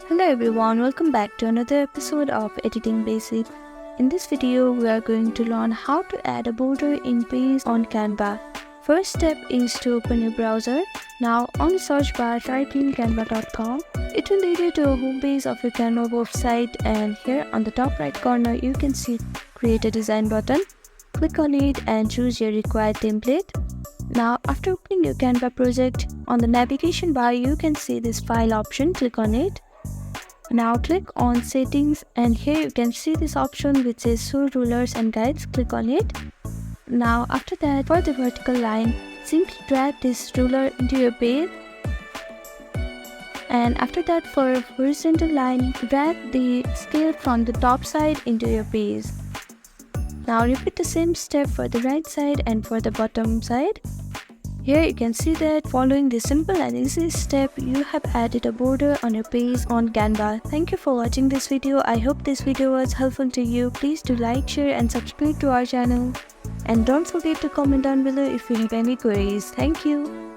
Hello everyone, welcome back to another episode of Editing Basics. In this video, we are going to learn how to add a border in page on Canva. First step is to open your browser. Now on the search bar, type in canva.com. It will lead you to a home page of your Canva website, and here on the top right corner you can see create a design button. Click on it and choose your required template. Now after opening your Canva project, on the navigation bar you can see this file option. Click on it. Now click on settings, and here you can see this option which says show rulers and guides. Click on it. Now after that, for the vertical line, simply drag this ruler into your page, and after that for horizontal line, drag the scale from the top side into your page. Now repeat the same step for the right side and for the bottom side. Here you can see that following this simple and easy step, you have added a border on your page on Canva. Thank you for watching this video. I hope this video was helpful to you. Please do like, share and subscribe to our channel. And don't forget to comment down below if you have any queries. Thank you.